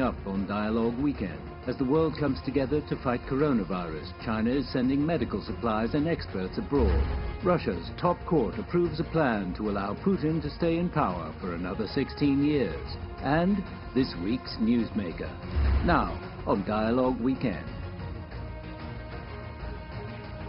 up on Dialogue Weekend. As the world comes together to fight coronavirus, China is sending medical supplies and experts abroad. Russia's top court approves a plan to allow Putin to stay in power for another 16 years. And this week's newsmaker. Now on Dialogue Weekend.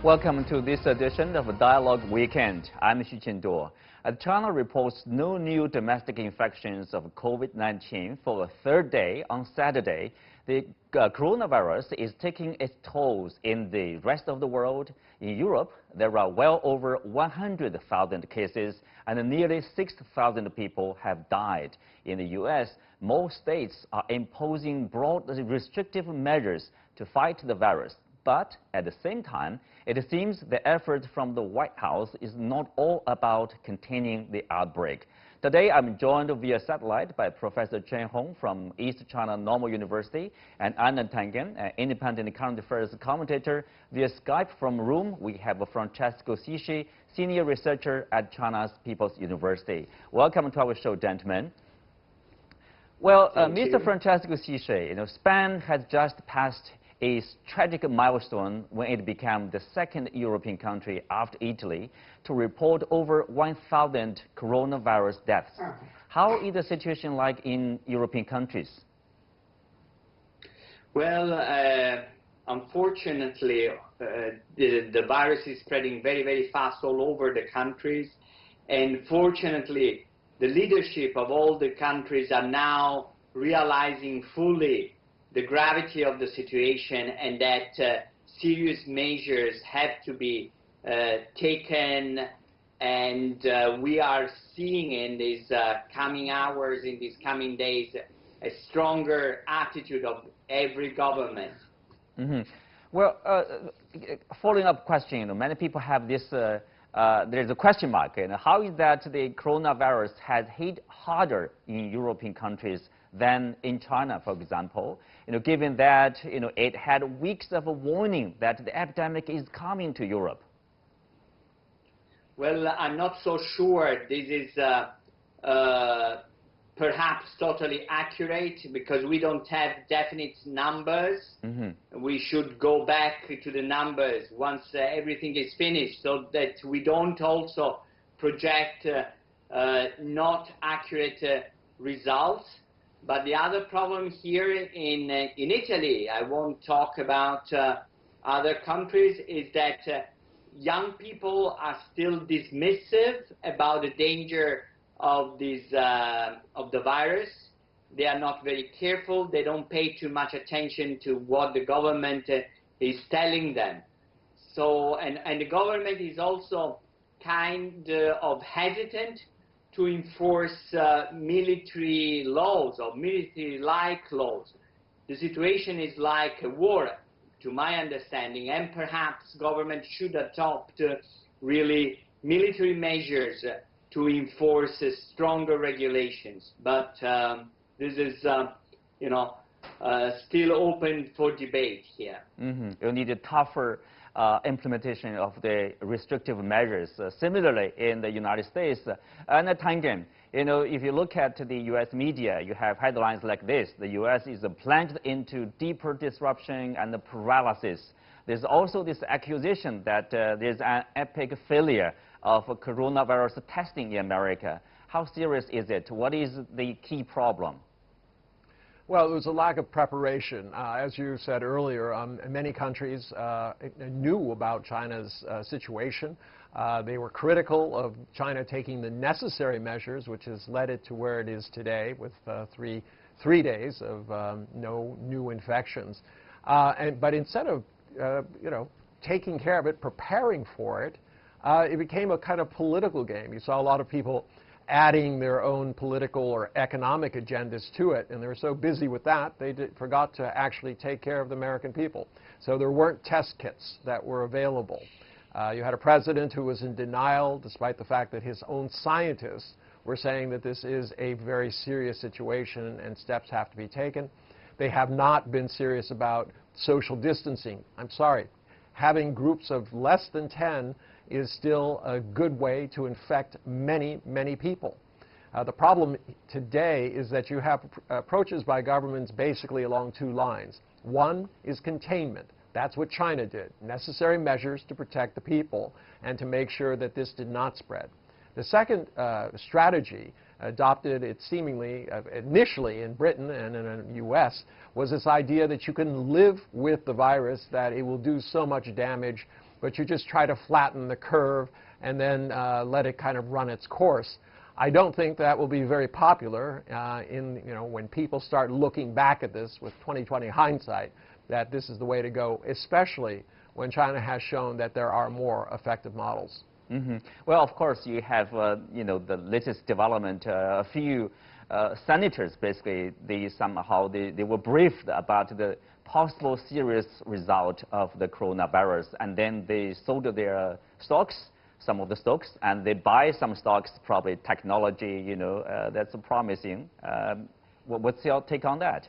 Welcome to this edition of Dialogue Weekend. I'm CGTN. China reports no new domestic infections of COVID-19 for a third day on Saturday. The coronavirus is taking its tolls in the rest of the world. In Europe, there are well over 100,000 cases and nearly 6,000 people have died. In the U.S., most states are imposing broad restrictive measures to fight the virus. But at the same time, it seems the effort from the White House is not all about containing the outbreak. Today, I'm joined via satellite by Professor Chen Hong from East China Normal University and Anna Tangen, an independent current affairs commentator. Via Skype from Rome, we have Francesco Sisci, senior researcher at China's People's University. Welcome to our show, gentlemen. Well, Mr. Francesco Sisci, Spain has just passed a tragic milestone when it became the second European country after Italy to report over 1,000 coronavirus deaths. How is the situation like in European countries? Well, unfortunately, the virus is spreading very, very fast all over the countries. And fortunately, the leadership of all the countries are now realizing fully the gravity of the situation and that serious measures have to be taken, and we are seeing in these coming hours, in these coming days, a stronger attitude of every government. Mm-hmm. Well, following up question, many people have this, there's a question mark, how is that the coronavirus has hit harder in European countries than in China, for example, given that it had weeks of a warning that the epidemic is coming to Europe? Well, I'm not so sure this is perhaps totally accurate because we don't have definite numbers. Mm-hmm. We should go back to the numbers once everything is finished so that we don't also project not accurate results. But the other problem here in Italy, I won't talk about other countries, is that young people are still dismissive about the danger of this of the virus. They are not very careful. They don't pay too much attention to what the government is telling them. So, and the government is also kind of hesitant to enforce military laws or military-like laws. The situation is like a war, to my understanding, and perhaps government should adopt really military measures to enforce stronger regulations. But this is, still open for debate here. Mm-hmm. You need a tougher implementation of the restrictive measures. Similarly, in the United States, Anna Tangen, if you look at the U.S. media, you have headlines like this: the U.S. is plunged into deeper disruption and paralysis. There's also this accusation that there's an epic failure of coronavirus testing in America. How serious is it? What is the key problem? Well, there's a lack of preparation. As you said earlier, many countries knew about China's situation. They were critical of China taking the necessary measures, which has led it to where it is today with three days of no new infections. But instead of taking care of it, preparing for it, it became a kind of political game. You saw a lot of people adding their own political or economic agendas to it, and they were so busy with that they forgot to actually take care of the American people. So there weren't test kits that were available. You had a president who was in denial despite the fact that his own scientists were saying that this is a very serious situation and steps have to be taken. They have not been serious about social distancing. I'm sorry. Having groups of less than 10 is still a good way to infect many, many people. The problem today is that you have approaches by governments basically along two lines. One is containment. That's what China did. Necessary measures to protect the people and to make sure that this did not spread. The second strategy adopted, it seemingly initially in Britain and in the U.S., was this idea that you can live with the virus, that it will do so much damage, but you just try to flatten the curve and then let it kind of run its course. I don't think that will be very popular when people start looking back at this with 20/20 hindsight, that this is the way to go, especially when China has shown that there are more effective models. Mm-hmm. Well, of course, you have, the latest development. A few senators, basically, they were briefed about the possible serious result of the coronavirus, and then they sold their stocks, some of the stocks, and they buy some stocks, probably technology, that's promising. What's your take on that?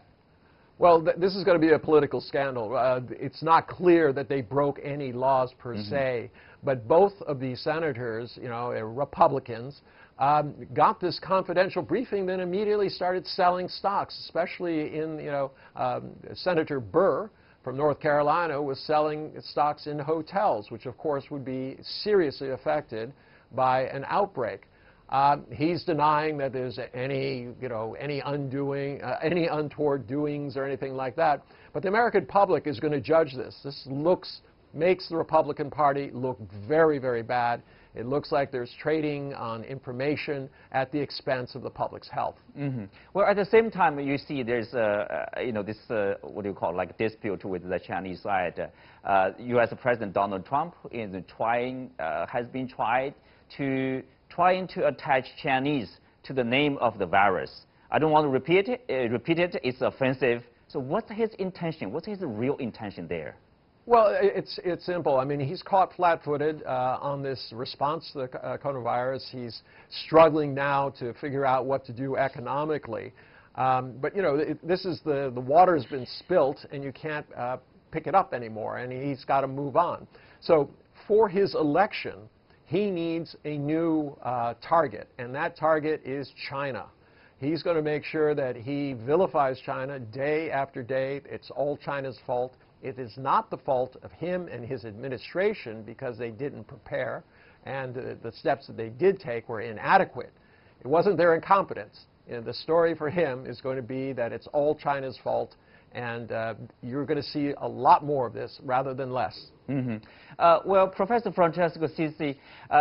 Well, this is going to be a political scandal. It's not clear that they broke any laws per se, but both of these senators, Republicans, got this confidential briefing, then immediately started selling stocks, especially in, Senator Burr from North Carolina was selling stocks in hotels, which of course would be seriously affected by an outbreak. He's denying that there's any untoward doings or anything like that. But the American public is going to judge this. This makes the Republican Party look very, very bad. It looks like there's trading on information at the expense of the public's health. Mm-hmm. Well, at the same time, you see there's this what do you call, like, dispute with the Chinese side. U.S. President Donald Trump has been trying to attach Chinese to the name of the virus. I don't want to repeat it. It's offensive. So what's his intention? What's his real intention there? Well, it's simple. I mean, he's caught flat-footed on this response to the coronavirus. He's struggling now to figure out what to do economically. But, this is the water's been spilt, and you can't pick it up anymore, and he's got to move on. So for his election, he needs a new target, and that target is China. He's going to make sure that he vilifies China day after day. It's all China's fault. It is not the fault of him and his administration because they didn't prepare, and the steps that they did take were inadequate. It wasn't their incompetence. The story for him is going to be that it's all China's fault, and you're going to see a lot more of this rather than less. Mm-hmm. Well, Professor Francesco Sisi,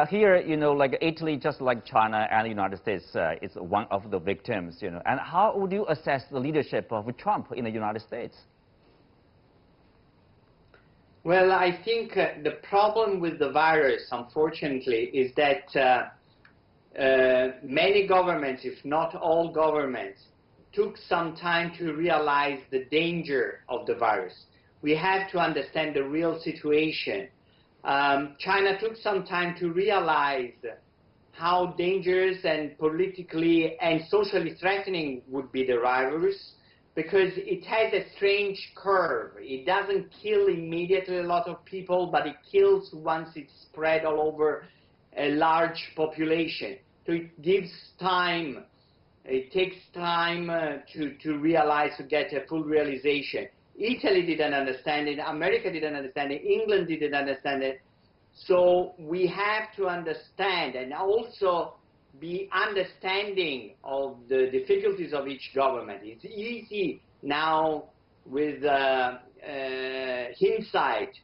here, like Italy, just like China and the United States, is one of the victims, And how would you assess the leadership of Trump in the United States? Well, I think the problem with the virus, unfortunately, is that many governments, if not all governments, took some time to realize the danger of the virus. We have to understand the real situation. China took some time to realize how dangerous and politically and socially threatening would be the virus, because it has a strange curve. It doesn't kill immediately a lot of people, but it kills once it's spread all over a large population. So it gives time. It takes time to realize, to get a full realization. Italy didn't understand it. America didn't understand it. England didn't understand it. So we have to understand and also be understanding of the difficulties of each government. It's easy now with hindsight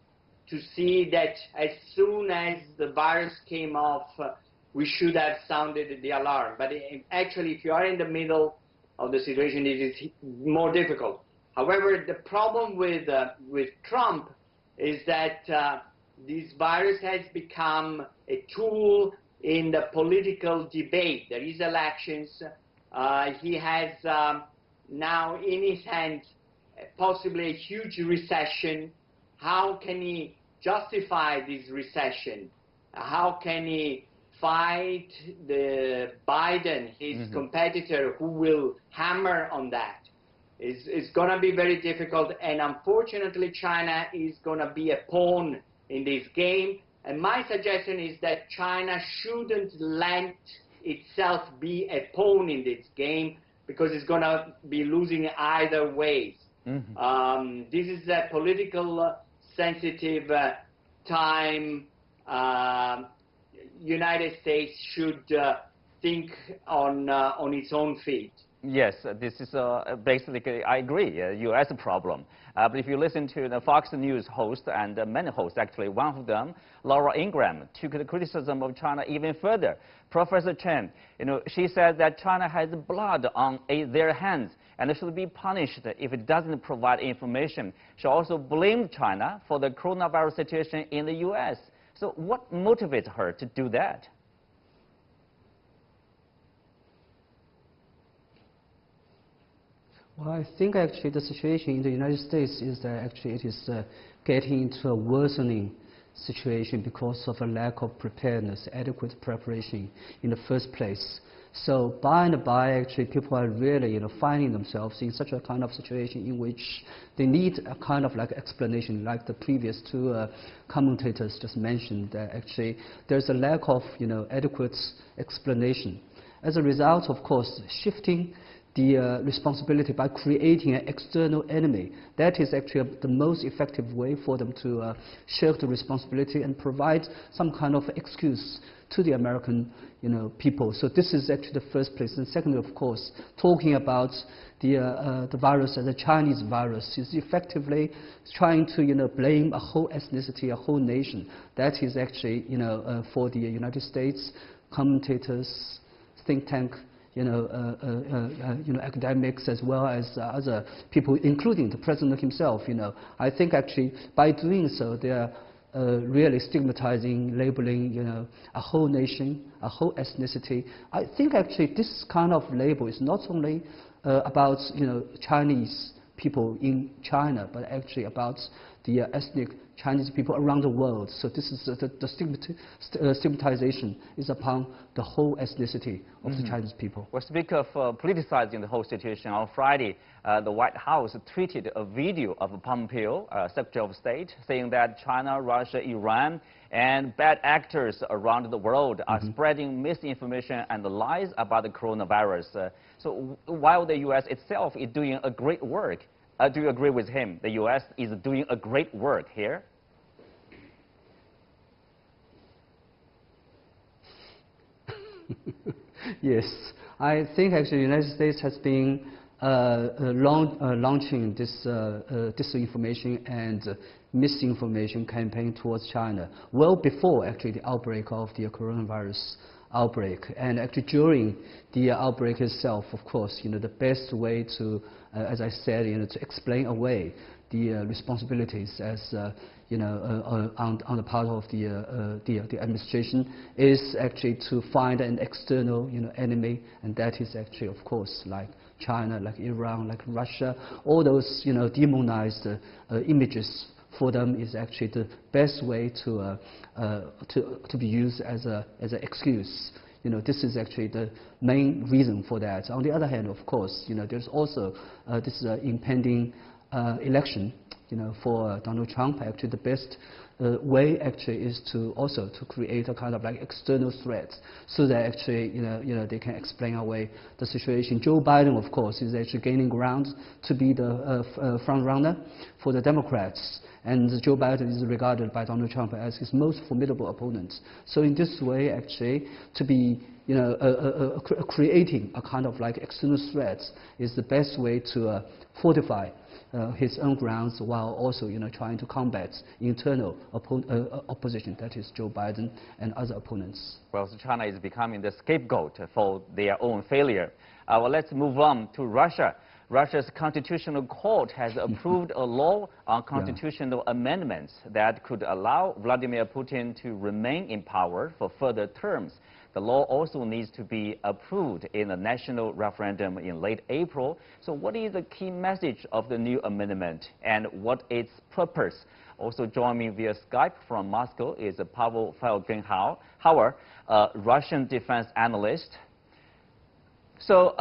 to see that as soon as the virus came off, we should have sounded the alarm. But actually, if you are in the middle of the situation, it is more difficult. However, the problem with Trump is that this virus has become a tool in the political debate. There is elections. He has now in his hands possibly a huge recession. How can he justify this recession? How can he fight the Biden, his competitor, who will hammer on that? It's going to be very difficult, and unfortunately China is going to be a pawn in this game. And my suggestion is that China shouldn't lend itself be a pawn in this game, because it's going to be losing either ways. This is a political sensitive time. United States should think on its own feet. Yes, this is basically, I agree, a U.S. problem. But if you listen to the Fox News host, and many hosts actually, one of them, Laura Ingraham, took the criticism of China even further. Professor Chen, she said that China has blood on their hands and it should be punished if it doesn't provide information. She also blamed China for the coronavirus situation in the U.S. So what motivates her to do that? Well, I think actually the situation in the United States is that actually it is getting into a worsening situation because of a lack of preparedness, adequate preparation in the first place. So by and by, actually, people are really, finding themselves in such a kind of situation in which they need a kind of like explanation, like the previous two commentators just mentioned. That actually there's a lack of, adequate explanation. As a result, of course, shifting the responsibility by creating an external enemy. That is actually the most effective way for them to shift the responsibility and provide some kind of excuse to the American people. So this is actually the first place. And secondly, of course, talking about the virus as a Chinese virus is effectively trying to blame a whole ethnicity, a whole nation. That is actually for the United States commentators, think tank, academics as well as other people, including the president himself. I think actually by doing so, they are really stigmatizing, labeling, a whole nation, a whole ethnicity. I think actually this kind of label is not only about Chinese people in China, but actually about the ethnic Chinese people around the world. So this is the stigmatization is upon the whole ethnicity of the Chinese people. Well, speak of politicizing the whole situation, on Friday, the White House tweeted a video of Pompeo, Secretary of State, saying that China, Russia, Iran, and bad actors around the world are spreading misinformation and lies about the coronavirus. So while the U.S. itself is doing a great work, do you agree with him? The U.S. is doing a great work here? Yes, I think actually the United States has been launching this disinformation and misinformation campaign towards China well before actually the outbreak of the coronavirus outbreak. And actually during the outbreak itself, of course, the best way to, as I said, to explain away the responsibilities as on the part of the administration is actually to find an external enemy, and that is actually, of course, like China, like Iran, like Russia. All those demonized images for them is actually the best way to be used as an excuse. This is actually the main reason for that. On the other hand, of course, there's also this impending election. For Donald Trump, actually the best way actually is to also to create a kind of like external threat, so that actually they can explain away the situation. Joe Biden, of course, is actually gaining ground to be the front runner for the Democrats, and Joe Biden is regarded by Donald Trump as his most formidable opponent. So in this way, actually, to be creating a kind of like external threats is the best way to fortify his own grounds, while also trying to combat internal opposition, that is Joe Biden and other opponents. Well, so China is becoming the scapegoat for their own failure. Well, let's move on to Russia. Russia's constitutional court has approved a law on constitutional amendments that could allow Vladimir Putin to remain in power for further terms. The law also needs to be approved in a national referendum in late April. So what is the key message of the new amendment and what its purpose? Also joining me via Skype from Moscow is Pavel Felgenhauer, Russian defense analyst. So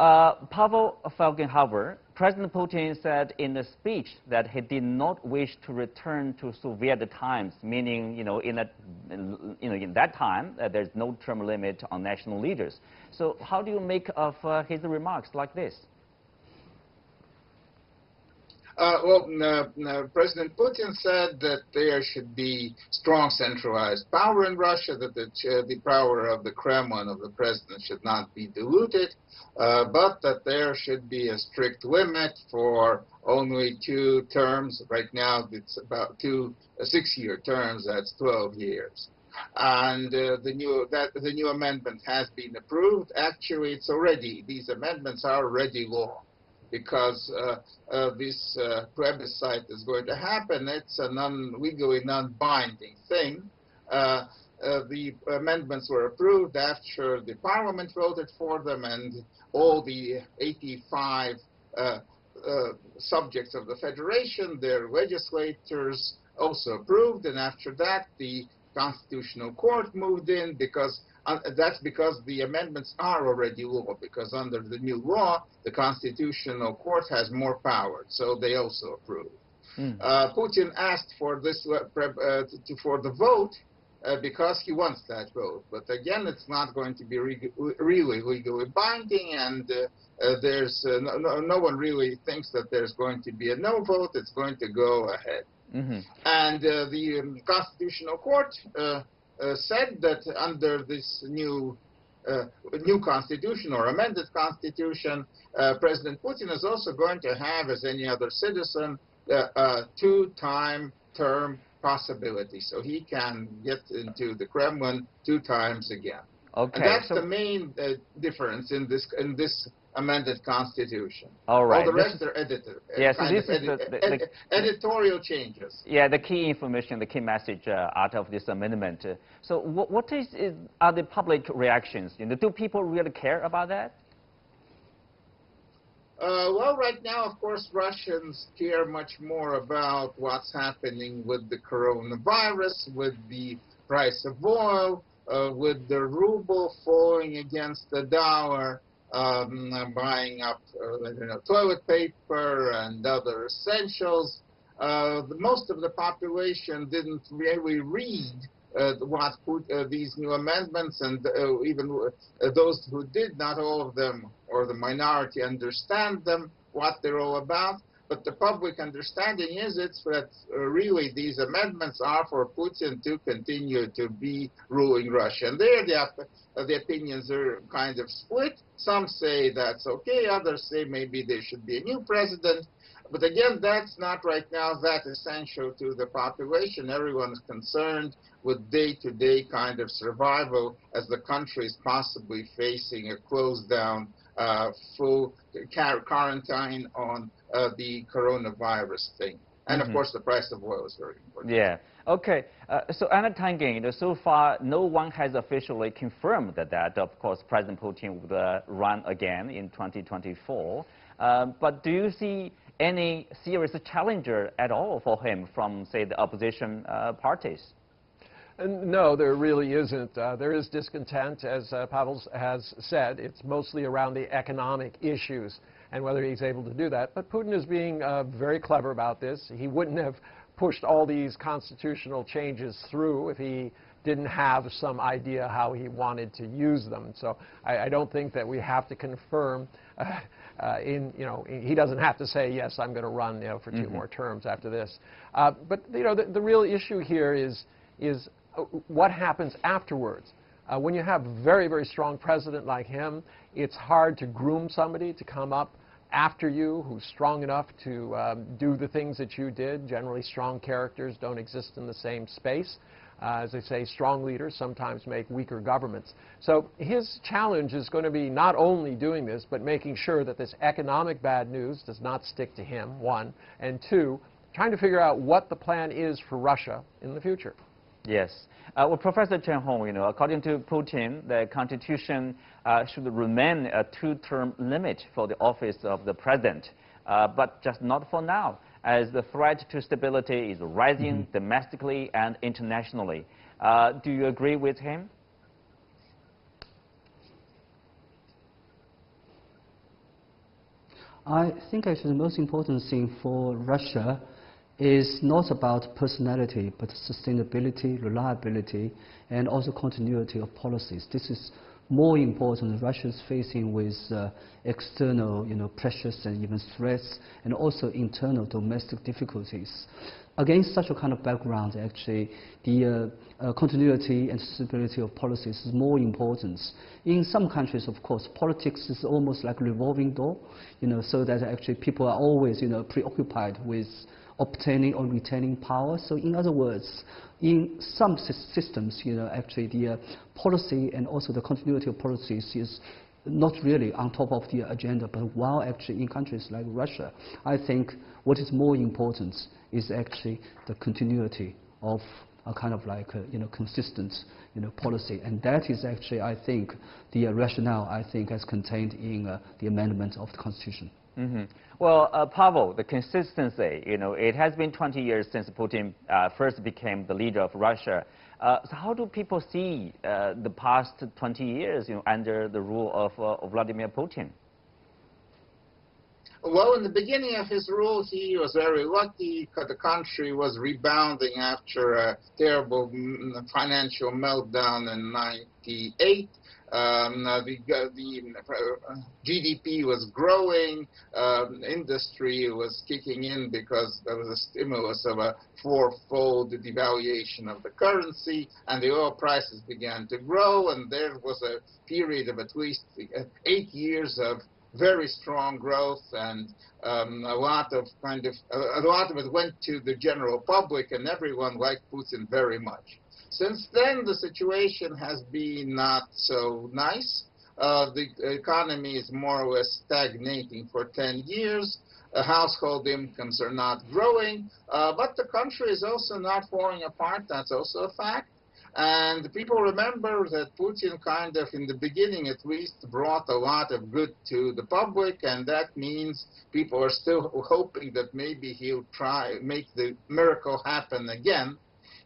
Pavel Felgenhauer, President Putin said in a speech that he did not wish to return to Soviet times, meaning, in that time, there's no term limit on national leaders. So how do you make of his remarks like this? President Putin said that there should be strong centralized power in Russia, that the power of the Kremlin, of the president, should not be diluted, but that there should be a strict limit for only 2 terms. Right now, it's about 2 6-year terms. That's 12 years. And the new amendment has been approved. Actually, these amendments are already law, because this plebiscite is going to happen. It's a legally non-binding thing. The amendments were approved after the parliament voted for them, and all the 85 subjects of the federation, their legislators also approved, and after that the Constitutional Court moved in, because that's because the amendments are already law, because under the new law, the Constitutional Court has more power, so they also approved. Putin asked for this for the vote because he wants that vote, but again, it's not going to be really legally binding, and there's no one really thinks that there's going to be a no vote. It's going to go ahead. And the Constitutional Court said that under this new constitution or amended constitution, President Putin is also going to have, as any other citizen, a 2-time term possibility, so he can get into the Kremlin 2 times again. Okay, and that's the main difference in this amended constitution. All right. All the rest are editorial changes. Yeah, the key information, the key message out of this amendment. So what are the public reactions? Do people really care about that? Well, right now, of course, Russians care much more about what's happening with the coronavirus, with the price of oil, with the ruble falling against the dollar, buying up toilet paper and other essentials. Most of the population didn't really read these new amendments, and even those who did, not all of them, or the minority, understand them, what they're all about. But the public understanding is that really these amendments are for Putin to continue to be ruling Russia. And there the opinions are kind of split. Some say that's okay, others say maybe there should be a new president. But again, that's not right now that essential to the population. Everyone is concerned with day-to-day kind of survival as the country is possibly facing a closed down, full quarantine on the coronavirus thing. And of course, the price of oil is very important. Yeah. Okay. So Anna Tangen, so far, no one has officially confirmed that, of course, President Putin would run again in 2024. But do you see any serious challenger at all for him from, say, the opposition parties? No, there really isn't. There is discontent, as Pavel has said. It's mostly around the economic issues and whether he's able to do that. But Putin is being very clever about this. He wouldn't have pushed all these constitutional changes through if he didn't have some idea how he wanted to use them. So I don't think that we have to confirm. He doesn't have to say, yes, I'm going to run for 2 more terms after this. But the real issue here is what happens afterwards. When you have a very, very strong president like him, it's hard to groom somebody to come up after you who's strong enough to do the things that you did. Generally, strong characters don't exist in the same space. As I say, strong leaders sometimes make weaker governments. So his challenge is going to be not only doing this, but making sure that this economic bad news does not stick to him, 1, and 2, trying to figure out what the plan is for Russia in the future. Yes. Well, Professor Chen Hong, according to Putin, the Constitution should remain a 2-term limit for the office of the president, but just not for now, as the threat to stability is rising domestically and internationally. Do you agree with him? I think actually the most important thing for Russia is not about personality, but sustainability, reliability, and also continuity of policies. This is more important. Russia is facing with external, pressures and even threats, and also internal domestic difficulties. Against such a kind of background, actually, the continuity and stability of policies is more important. In some countries, of course, politics is almost like a revolving door, so that actually people are always, preoccupied with obtaining or retaining power. So in other words, in some systems, actually the policy and also the continuity of policies is not really on top of the agenda, but while actually in countries like Russia, I think what is more important is actually the continuity of a kind of like consistent policy, and that is actually, I think, the rationale I think as contained in the amendment of the Constitution. Mm-hmm. Well, Pavel, the consistency, it has been 20 years since Putin first became the leader of Russia. So how do people see the past 20 years, under the rule of Vladimir Putin? Well, in the beginning of his rule, he was very lucky because the country was rebounding after a terrible financial meltdown in '98. The GDP was growing, industry was kicking in because there was a stimulus of a fourfold devaluation of the currency, and the oil prices began to grow, and there was a period of at least 8 years of very strong growth, and a lot of it went to the general public, and everyone liked Putin very much. Since then, the situation has been not so nice. The economy is more or less stagnating for 10 years. Household incomes are not growing, but the country is also not falling apart. That's also a fact. And people remember that Putin kind of, in the beginning at least, brought a lot of good to the public, and that means people are still hoping that maybe he'll try make the miracle happen again.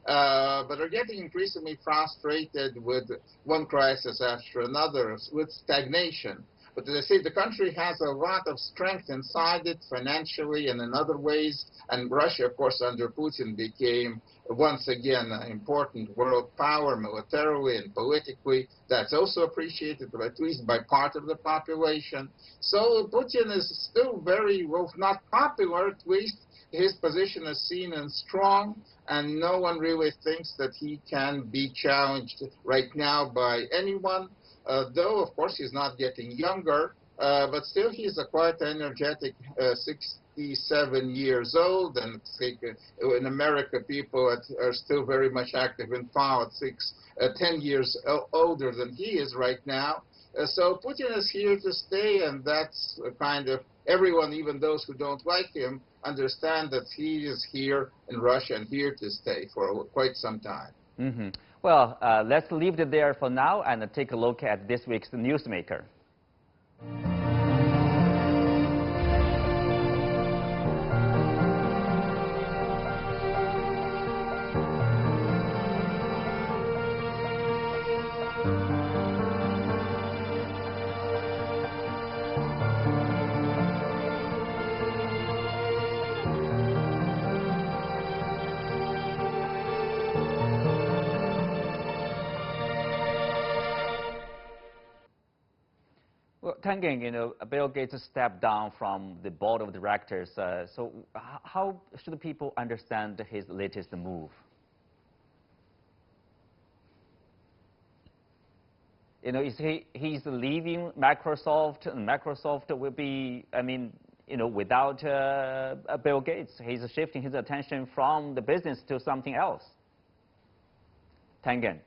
But are getting increasingly frustrated with one crisis after another, with stagnation. But as I say, the country has a lot of strength inside it, financially and in other ways. And Russia, of course, under Putin became once again an important world power, militarily and politically. That's also appreciated, at least by part of the population. So Putin is still very, well, not popular, at least. His position is seen and strong, and no one really thinks that he can be challenged right now by anyone. Though, of course, he's not getting younger, but still he's a quite energetic 67 years old, and in America people are still very much active in politics, 10 years older than he is right now. So Putin is here to stay, and that's kind of everyone, even those who don't like him, understand that he is here in Russia and here to stay for quite some time. Mm-hmm. Well, let's leave it there for now and take a look at this week's Newsmaker. Well, Tangen, Bill Gates stepped down from the board of directors. So how should people understand his latest move? Is he's leaving Microsoft, and Microsoft will be, without Bill Gates, he's shifting his attention from the business to something else. Tangen.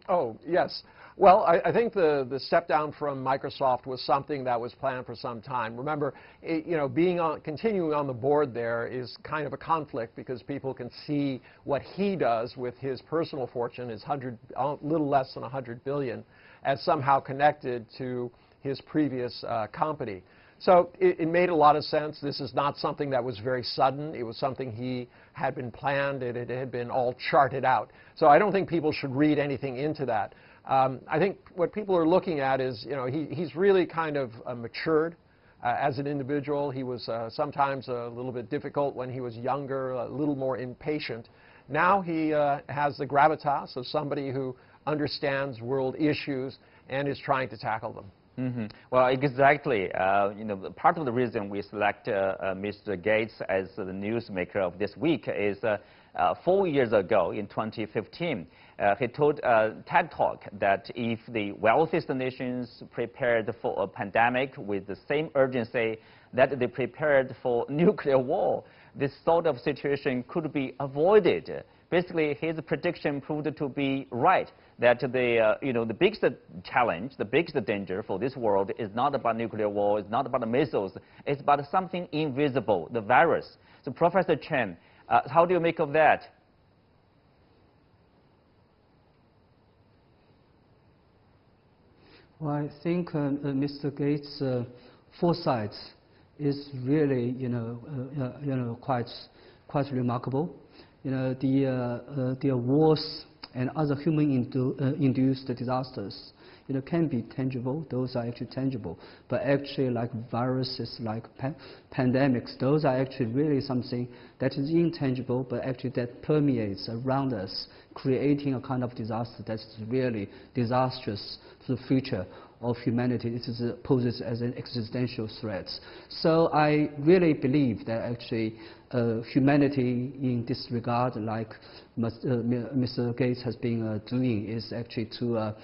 Oh, yes. Well, I think the step down from Microsoft was something that was planned for some time. Remember, continuing on the board there is kind of a conflict because people can see what he does with his personal fortune, his little less than $100 billion, as somehow connected to his previous company. So it made a lot of sense. This is not something that was very sudden. It was something he had been planned, and it had been all charted out. So I don't think people should read anything into that. I think what people are looking at is, he's really kind of matured. As an individual, he was sometimes a little bit difficult when he was younger, a little more impatient. Now he has the gravitas of somebody who understands world issues and is trying to tackle them. Mm-hmm. Well, exactly. Part of the reason we select Mr. Gates as the newsmaker of this week is 4 years ago, in 2015, he told TED Talk that if the wealthiest nations prepared for a pandemic with the same urgency that they prepared for nuclear war, this sort of situation could be avoided. Basically, his prediction proved to be right, that the biggest challenge, the biggest danger for this world is not about nuclear war, it's not about the missiles, it's about something invisible, the virus. So, Professor Chen, how do you make of that? Well, I think Mr. Gates' foresight is really, quite remarkable. The wars and other human-induced disasters, can be tangible. Those are actually tangible. But actually, like viruses, like pandemics, those are actually really something that is intangible, but actually that permeates around us, creating a kind of disaster that is really disastrous to the future of humanity. It poses as an existential threat. So I really believe that actually humanity in this regard, like Mr. Gates has been doing, is actually to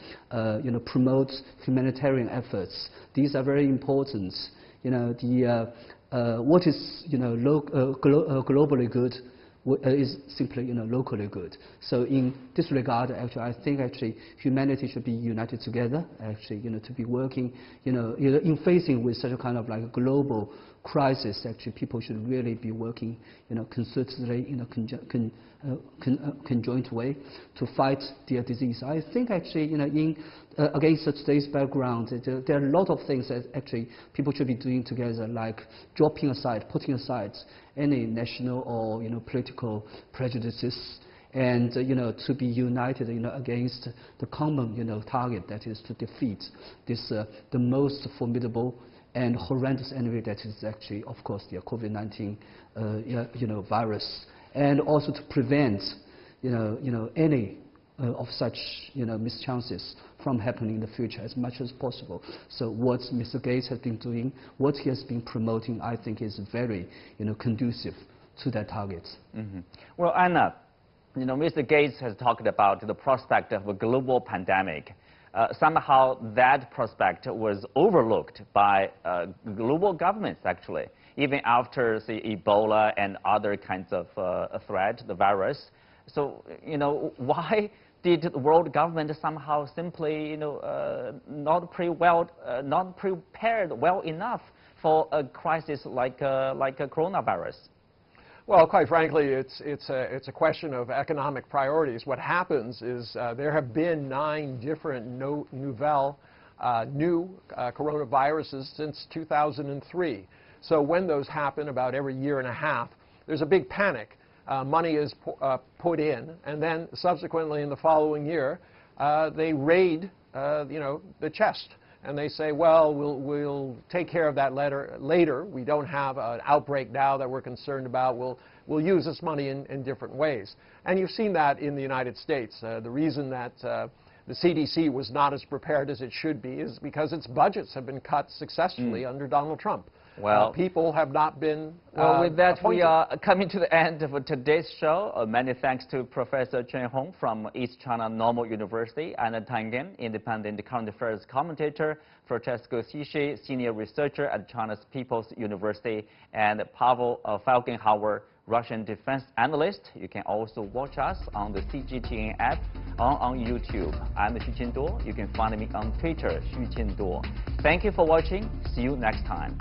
promote humanitarian efforts. These are very important. What is globally good is simply locally good. So in this regard, actually, I think actually humanity should be united together. Actually, to be working, in facing with such a kind of like a global crisis. Actually, people should really be working, concertedly, in a conjoint way to fight the disease. I think actually, against today's background, there are a lot of things that actually people should be doing together, like putting aside any national or political prejudices, and to be united against the common target, that is to defeat this the most formidable and horrendous enemy that is actually, of course, the COVID-19 virus, and also to prevent any of such mischances from happening in the future as much as possible. So what Mr. Gates has been doing, what he has been promoting, I think is very conducive to that target. Mm-hmm. Well, Anna, Mr. Gates has talked about the prospect of a global pandemic. Somehow that prospect was overlooked by global governments, actually, even after, say, Ebola and other kinds of threat, the virus. So, why did the world government somehow simply, not prepared well enough for a crisis like a coronavirus? Well, quite frankly, it's a question of economic priorities. What happens is there have been 9 different new coronaviruses since 2003. So when those happen about every year and a half, there's a big panic. Money is put in, and then subsequently in the following year, they raid the chest. And they say, well, we'll take care of that later. We don't have an outbreak now that we're concerned about. We'll use this money in different ways. And you've seen that in the United States. The reason that the CDC was not as prepared as it should be is because its budgets have been cut successfully under Donald Trump. Well, people have not been Well, with that, appointed. we are coming to the end of today's show. Many thanks to Professor Chen Hong from East China Normal University, Anna Tangen, independent current affairs commentator, Francesco Sisci, senior researcher at China's People's University, and Pavel Falkenhauer, Russian defense analyst. You can also watch us on the CGTN app on YouTube. I'm Xu Qinduo. You can find me on Twitter, Xu Qinduo. Thank you for watching. See you next time.